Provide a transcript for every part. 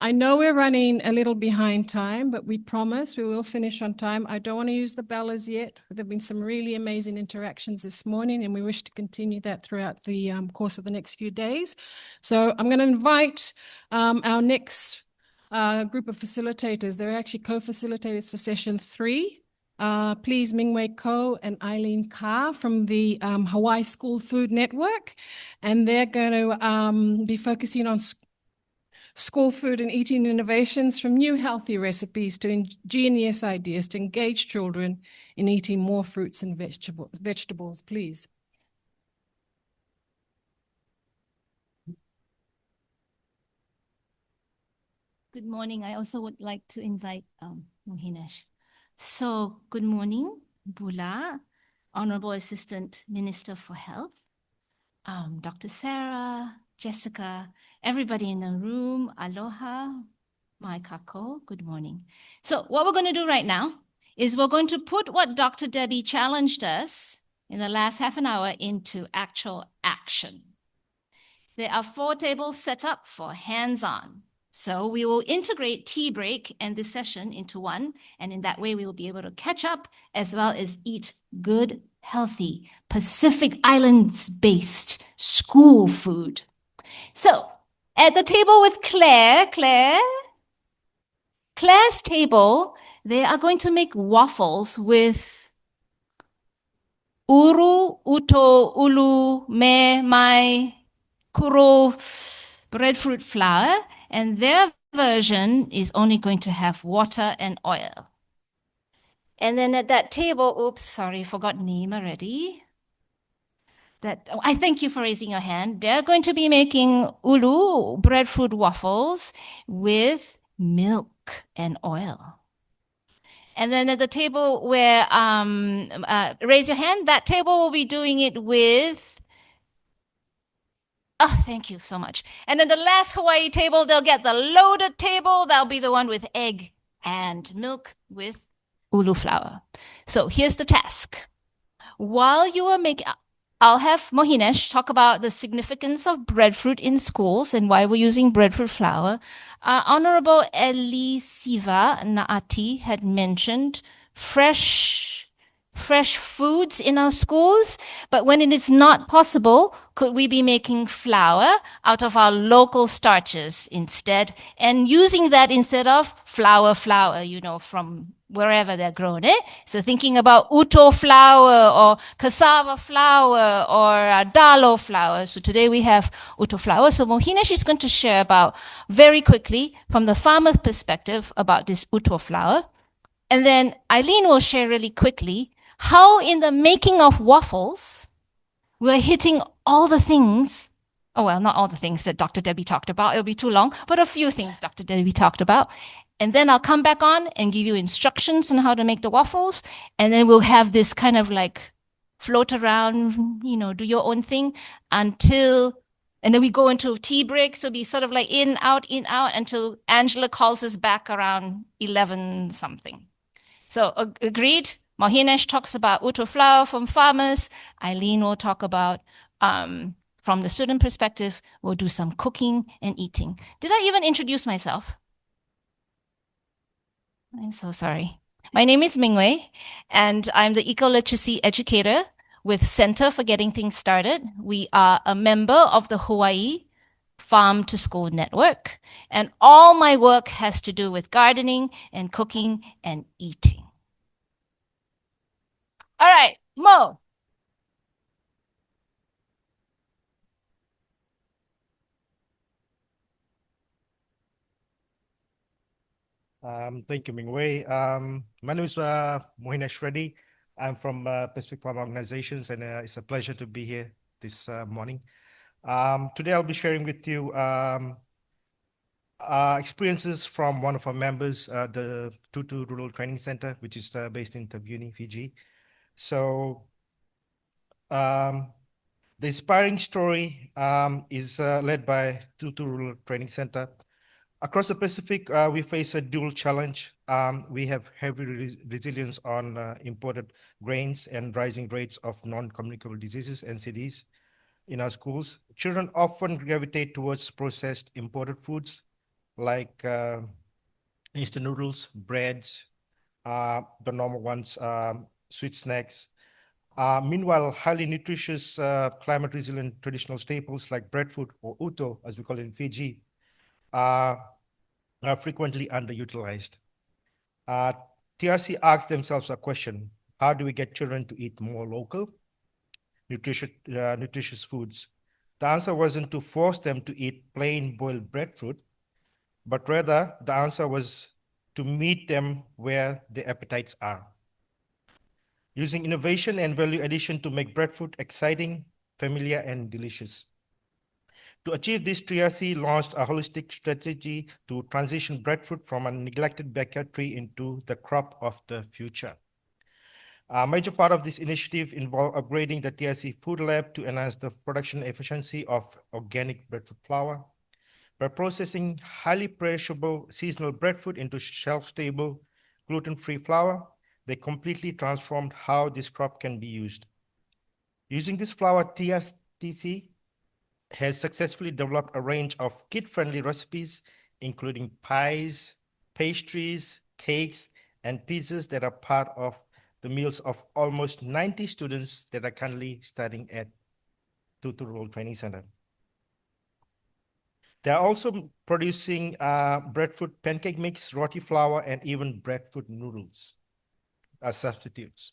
I know we're running a little behind time, but we promise we will finish on time. I don't want to use the bell as yet. There have been some really amazing interactions this morning, and we wish to continue that throughout the course of the next few days. So I'm going to invite our next group of facilitators. They're actually co-facilitators for session 3. Please Mingwei Ko and Eileen Ka from the Hawaii School Food Network. And they're going to be focusing on school food and eating innovations, from new healthy recipes to ingenious ideas to engage children in eating more fruits and vegetables, please. Good morning. I also would like to invite Mohinesh. So good morning, Bula, Honorable Assistant Minister for Health, Dr. Sarah, Jessica, everybody in the room, aloha, my kako, good morning. So what we're going to do right now is we're going to put what Dr. Debbie challenged us in the last half an hour into actual action. There are 4 tables set up for hands-on. So we will integrate tea break and this session into one, and in that way we will be able to catch up as well as eat good, healthy, Pacific Islands-based school food. So at the table with Claire's table, they are going to make waffles with uru, uto, ulu, me, mai, kuro, breadfruit flour, and their version is only going to have water and oil. And then at that table, oops, sorry, forgot name already. I thank you for raising your hand. They're going to be making ulu, breadfruit waffles with milk and oil. And then at the table where, raise your hand, that table will be doing it with, oh, thank you so much. And then the last Hawaii table, they'll get the loaded table. That'll be the one with egg and milk with ulu flour. So here's the task. While you are making, I'll have Mohinesh talk about the significance of breadfruit in schools and why we're using breadfruit flour. Honorable Elisiva Naati had mentioned fresh foods in our schools, but when it is not possible, could we be making flour out of our local starches instead and using that instead of flour, you know, from wherever they're grown, eh? So thinking about uto flour or cassava flour or dalo flour. So today we have uto flour. So Mohinesh is going to share about, very quickly, from the farmer's perspective, about this uto flour. And then Eileen will share really quickly how in the making of waffles, we're hitting all the things, oh, well, not all the things that Dr. Debbie talked about. It'll be too long, but a few things Dr. Debbie talked about. And then I'll come back on and give you instructions on how to make the waffles. And then we'll have this kind of like float around, you know, do your own thing until, and then we go into tea break. So be sort of like in, out, until Angela calls us back around 11 something. So agreed. Mohinesh talks about uto flour from farmers. Eileen will talk about, from the student perspective, we'll do some cooking and eating. Did I even introduce myself? I'm so sorry. My name is Mingwei, and I'm the eco-literacy educator with Center for Getting Things Started. We are a member of the Hawaii Farm to School Network, and all my work has to do with gardening and cooking and eating. All right, Mo. Thank you, Mingwei. My name is Mohinesh Reddy. I'm from Pacific Farm Organizations, and it's a pleasure to be here this morning. Today, I'll be sharing with you experiences from one of our members, the Tutu Rural Training Center, which is based in Taveuni, Fiji. So the inspiring story is led by Tutu Rural Training Center. Across the Pacific, we face a dual challenge. We have heavy resilience on imported grains and rising rates of non-communicable diseases, NCDs, in our schools. Children often gravitate towards processed imported foods, like instant noodles, breads, the normal ones, sweet snacks. Meanwhile, highly nutritious, climate-resilient traditional staples like breadfruit or uto, as we call it in Fiji, are frequently underutilized. TRC asks themselves a question: how do we get children to eat more local, nutritious foods? The answer wasn't to force them to eat plain boiled breadfruit, but rather the answer was to meet them where their appetites are. Using innovation and value addition to make breadfruit exciting, familiar, and delicious. To achieve this, TRC launched a holistic strategy to transition breadfruit from a neglected backyard tree into the crop of the future. A major part of this initiative involved upgrading the TRC food lab to enhance the production efficiency of organic breadfruit flour. By processing highly perishable seasonal breadfruit into shelf-stable, gluten-free flour, they completely transformed how this crop can be used. Using this flour, TRC has successfully developed a range of kid-friendly recipes, including pies, pastries, cakes, and pizzas that are part of the meals of almost 90 students that are currently studying at Tutu Rural Training Center. They're also producing breadfruit pancake mix, roti flour, and even breadfruit noodles as substitutes.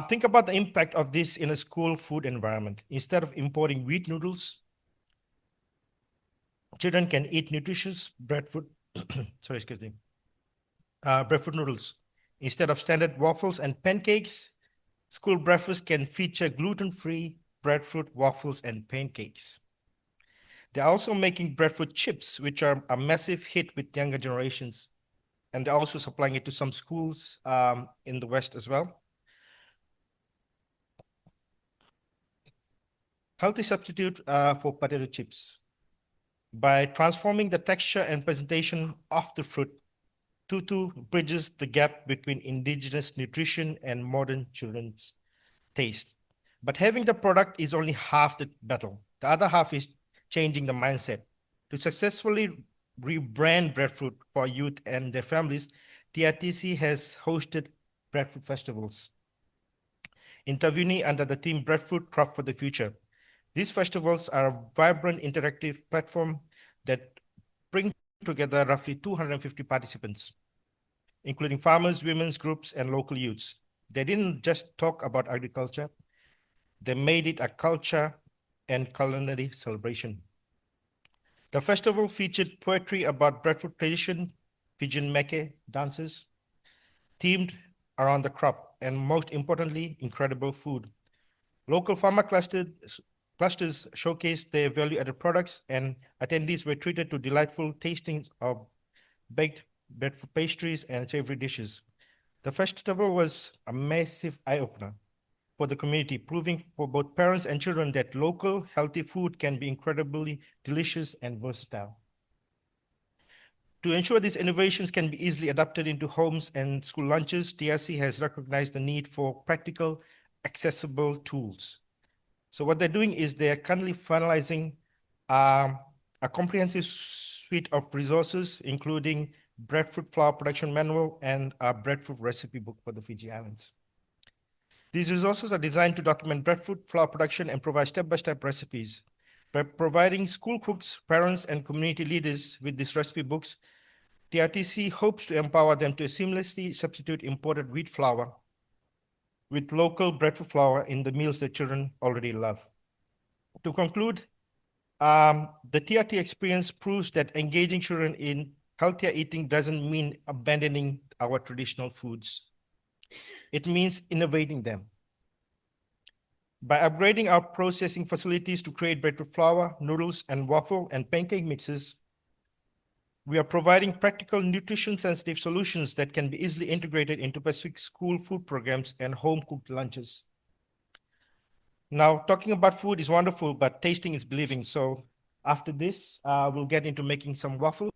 Think about the impact of this in a school food environment. Instead of importing wheat noodles, children can eat nutritious breadfruit, breadfruit noodles. Instead of standard waffles and pancakes, school breakfast can feature gluten-free breadfruit waffles and pancakes. They're also making breadfruit chips, which are a massive hit with younger generations. And they're also supplying it to some schools in the West as well. Healthy substitute for potato chips. By transforming the texture and presentation of the fruit, Tutu bridges the gap between indigenous nutrition and modern children's taste. But having the product is only half the battle. The other half is changing the mindset. To successfully rebrand breadfruit for youth and their families, TRTC has hosted breadfruit festivals, intervening under the theme Breadfruit Crop for the Future. These festivals are a vibrant interactive platform that bring together roughly 250 participants, including farmers, women's groups, and local youths. They didn't just talk about agriculture, they made it a culture and culinary celebration. The festival featured poetry about breadfruit tradition, pigeon meke dances, themed around the crop, and most importantly, incredible food. Local farmer clusters showcased their value-added products, and attendees were treated to delightful tastings of baked breadfruit pastries and savory dishes. The festival was a massive eye-opener for the community, proving for both parents and children that local, healthy food can be incredibly delicious and versatile. To ensure these innovations can be easily adapted into homes and school lunches, TRC has recognized the need for practical, accessible tools. So what they're doing is they're currently finalizing a comprehensive suite of resources, including breadfruit flour production manual and a breadfruit recipe book for the Fiji Islands. These resources are designed to document breadfruit flour production and provide step-by-step recipes. By providing school cooks, parents, and community leaders with these recipe books, TRTC hopes to empower them to seamlessly substitute imported wheat flour with local breadfruit flour in the meals that children already love. To conclude, the TRT experience proves that engaging children in healthier eating doesn't mean abandoning our traditional foods. It means innovating them. By upgrading our processing facilities to create breadfruit flour, noodles, and waffle and pancake mixes, we are providing practical nutrition-sensitive solutions that can be easily integrated into Pacific school food programs and home-cooked lunches. Now, talking about food is wonderful, but tasting is believing. So after this, we'll get into making some waffles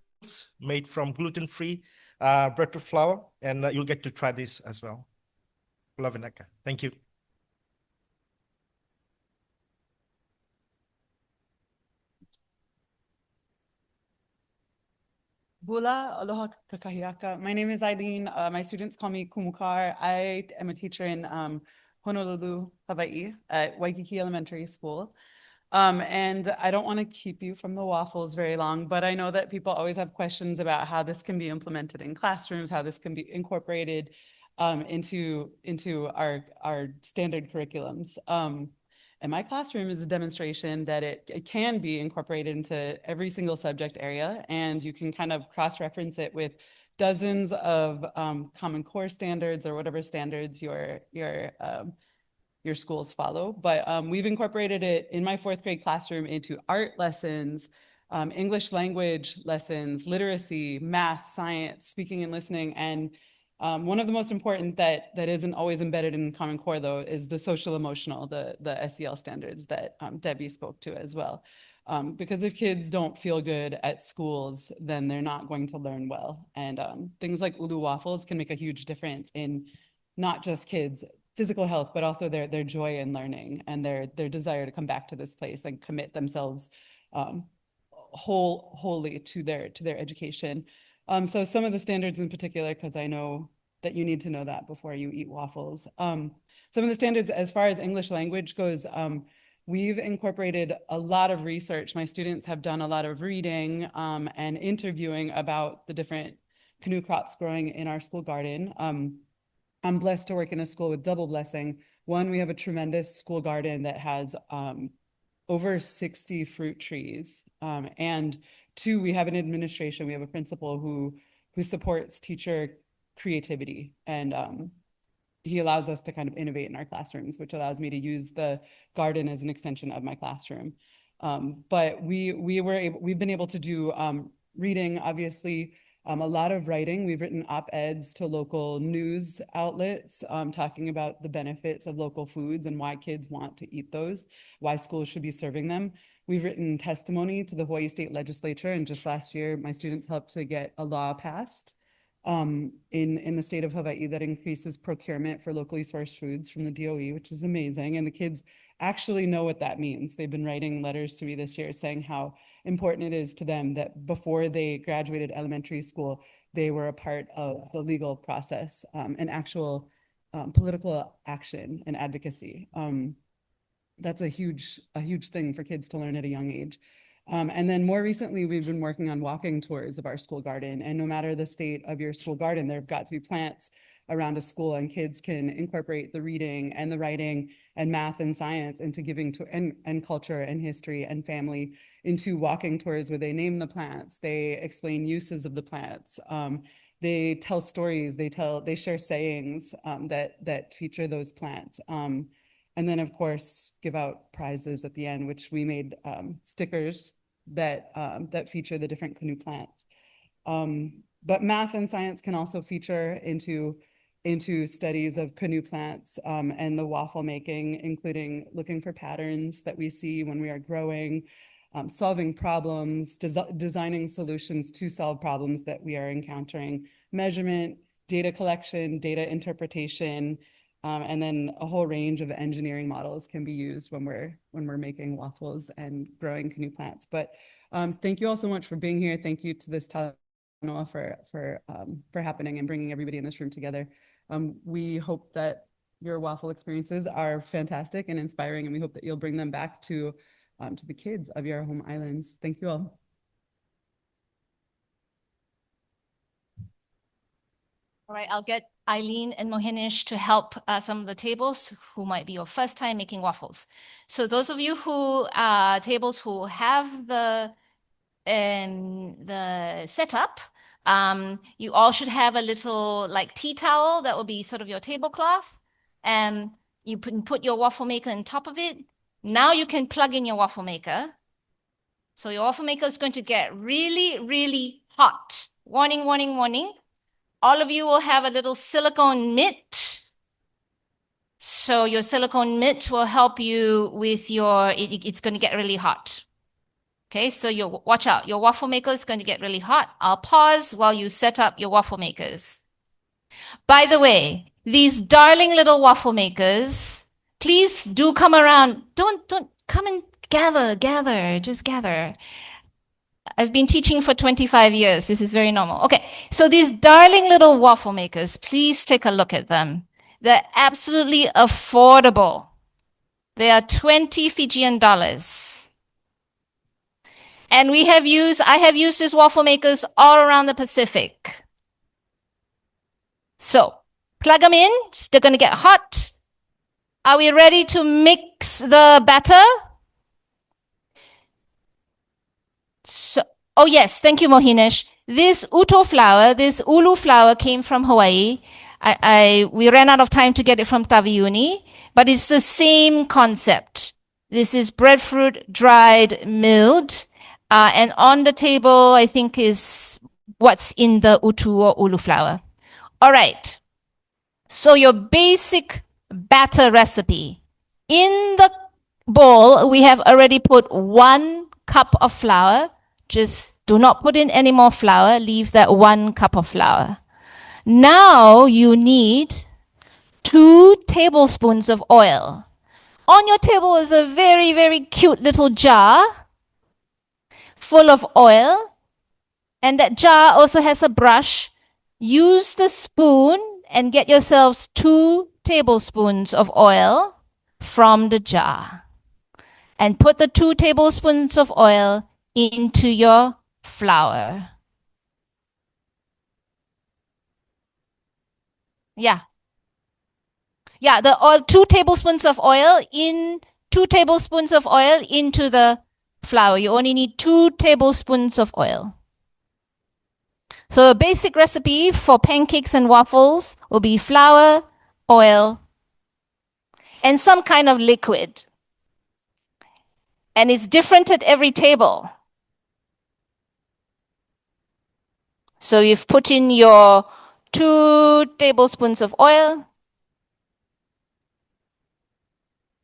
made from gluten-free breadfruit flour, and you'll get to try this as well. Love and Eka. Thank you. Bula, aloha kakahiaka. My name is Eileen. My students call me Kumukar. I am a teacher in Honolulu, Hawaii, at Waikiki Elementary School. And I don't want to keep you from the waffles very long, but I know that people always have questions about how this can be implemented in classrooms, how this can be incorporated into our standard curriculums. And my classroom is a demonstration that it can be incorporated into every single subject area, and you can kind of cross-reference it with dozens of Common Core standards or whatever standards your schools follow. But we've incorporated it in my fourth grade classroom into art lessons, English language lessons, literacy, math, science, speaking and listening, and one of the most important that isn't always embedded in Common Core, though, is the social emotional, the SEL standards that Debbie spoke to as well. Because if kids don't feel good at schools, then they're not going to learn well. And things like Ulu Waffles can make a huge difference in not just kids' physical health, but also their joy in learning and their desire to come back to this place and commit themselves wholly to their education. So some of the standards in particular, because I know that you need to know that before you eat waffles. Some of the standards as far as English language goes, we've incorporated a lot of research. My students have done a lot of reading and interviewing about the different canoe crops growing in our school garden. I'm blessed to work in a school with double blessing. One, we have a tremendous school garden that has over 60 fruit trees. And two, we have an administration, we have a principal who supports teacher creativity. And he allows us to kind of innovate in our classrooms, which allows me to use the garden as an extension of my classroom. But we've been able to do reading, obviously, a lot of writing. We've written op-eds to local news outlets talking about the benefits of local foods and why kids want to eat those, why schools should be serving them. We've written testimony to the Hawaii State Legislature, and just last year, my students helped to get a law passed in the state of Hawaii that increases procurement for locally sourced foods from the DOE, which is amazing. And the kids actually know what that means. They've been writing letters to me this year saying how important it is to them that before they graduated elementary school, they were a part of the legal process and actual political action and advocacy. That's a huge thing for kids to learn at a young age. And then more recently, we've been working on walking tours of our school garden. And no matter the state of your school garden, there have got to be plants around a school, and kids can incorporate the reading and the writing and math and science into giving to and culture and history and family into walking tours where they name the plants, they explain uses of the plants, they tell stories, they share sayings that feature those plants. And then, of course, give out prizes at the end, which we made stickers that feature the different canoe plants. But math and science can also feature into studies of canoe plants and the waffle making, including looking for patterns that we see when we are growing, solving problems, designing solutions to solve problems that we are encountering, measurement, data collection, data interpretation, and then a whole range of engineering models can be used when we're making waffles and growing canoe plants. But thank you all so much for being here. Thank you to this Talanoa for happening and bringing everybody in this room together. We hope that your waffle experiences are fantastic and inspiring, and we hope that you'll bring them back to the kids of your home islands. Thank you all. All right, I'll get Eileen and Mohinish to help some of the tables who might be your first time making waffles. So those of you who tables who have the setup, you all should have a little like tea towel that will be sort of your tablecloth, and you put your waffle maker on top of it. Now you can plug in your waffle maker. So your waffle maker is going to get really, really hot. Warning, warning, warning. All of you will have a little silicone mitt. So your silicone mitt will help you with it's going to get really hot. Okay, so watch out. Your waffle maker is going to get really hot. I'll pause while you set up your waffle makers. By the way, these darling little waffle makers, please do come around. Don't come and gather, just gather. I've been teaching for 25 years. This is very normal. Okay, so these darling little waffle makers, please take a look at them. They're absolutely affordable. They are 20 Fijian dollars. And I have used these waffle makers all around the Pacific. So, plug them in. They're going to get hot. Are we ready to mix the batter? So, oh yes, thank you, Mohinesh. This ulu flour came from Hawaii. We ran out of time to get it from Taviuni, but it's the same concept. This is breadfruit dried milled, and on the table, I think, is what's in the utu or ulu flour. All right. So your basic batter recipe. In the bowl, we have already put 1 cup of flour. Just do not put in any more flour. Leave that 1 cup of flour. Now you need 2 tablespoons of oil. On your table is a very, very cute little jar full of oil. And that jar also has a brush. Use the spoon and get yourselves 2 tablespoons of oil from the jar. And put the 2 tablespoons of oil into your flour. Yeah, the oil, 2 tablespoons of oil into the flour. You only need 2 tablespoons of oil. So a basic recipe for pancakes and waffles will be flour, oil, and some kind of liquid. And it's different at every table. So you've put in your 2 tablespoons of oil.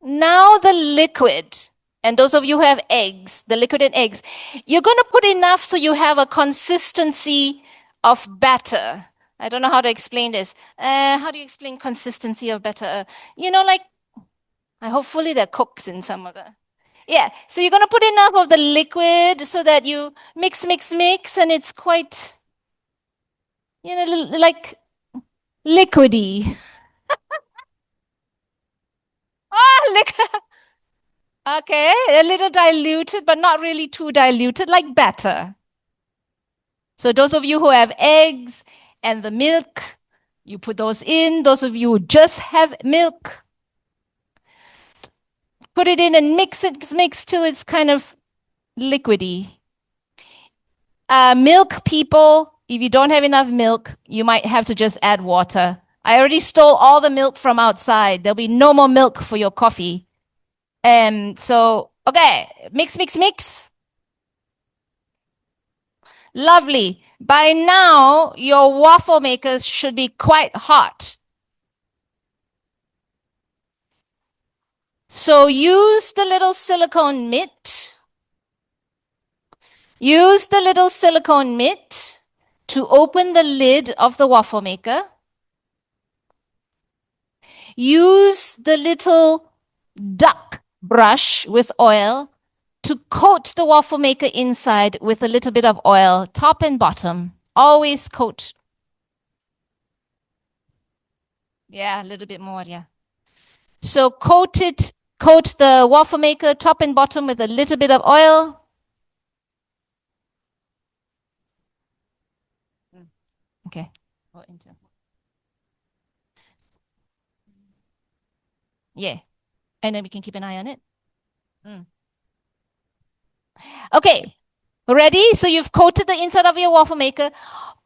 Now the liquid, and those of you who have eggs, the liquid and eggs, you're going to put enough so you have a consistency of batter. I don't know how to explain this. How do you explain consistency of batter? Hopefully there are cooks in some of the... Yeah, so you're going to put enough of the liquid so that you mix, and it's quite, like liquidy. Okay, a little diluted, but not really too diluted, like batter. So those of you who have eggs and the milk, you put those in. Those of you who just have milk, put it in and mix till it's kind of liquidy. Milk people, if you don't have enough milk, you might have to just add water. I already stole all the milk from outside. There'll be no more milk for your coffee. So, okay, mix. Lovely. By now, your waffle makers should be quite hot. So use the little silicone mitt. Use the little silicone mitt to open the lid of the waffle maker. Use the little duck brush with oil to coat the waffle maker inside with a little bit of oil, top and bottom. Always coat. Yeah, a little bit more, yeah. So coat the waffle maker top and bottom with a little bit of oil. Okay. Yeah. And then we can keep an eye on it. Okay. Ready? So you've coated the inside of your waffle maker.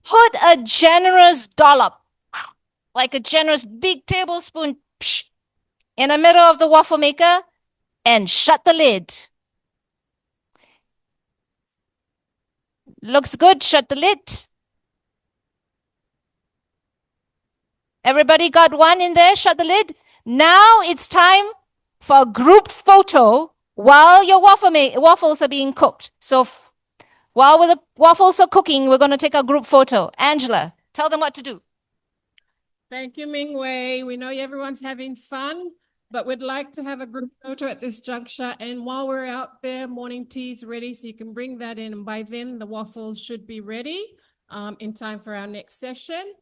Put a generous dollop, like a generous big tablespoon, in the middle of the waffle maker and shut the lid. Looks good. Shut the lid. Everybody got one in there? Shut the lid. Now it's time for a group photo while your waffles are being cooked. So while the waffles are cooking, we're going to take a group photo. Angela, tell them what to do. Thank you, Ming Wei. We know everyone's having fun. but we'd like to have a group photo at this juncture. And while we're out there, morning tea's ready, so you can bring that in. And by then, the waffles should be ready in time for our next session.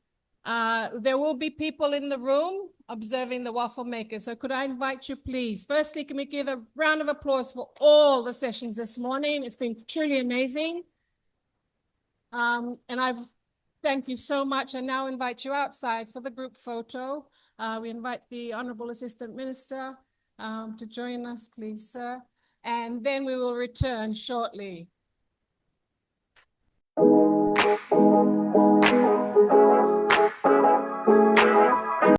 There will be people in the room observing the waffle makers. So could I invite you, please? Firstly, can we give a round of applause for all the sessions this morning? It's been truly amazing. And thank you so much. I now invite you outside for the group photo. We invite the Honorable Assistant Minister to join us, please, sir. And then we will return shortly.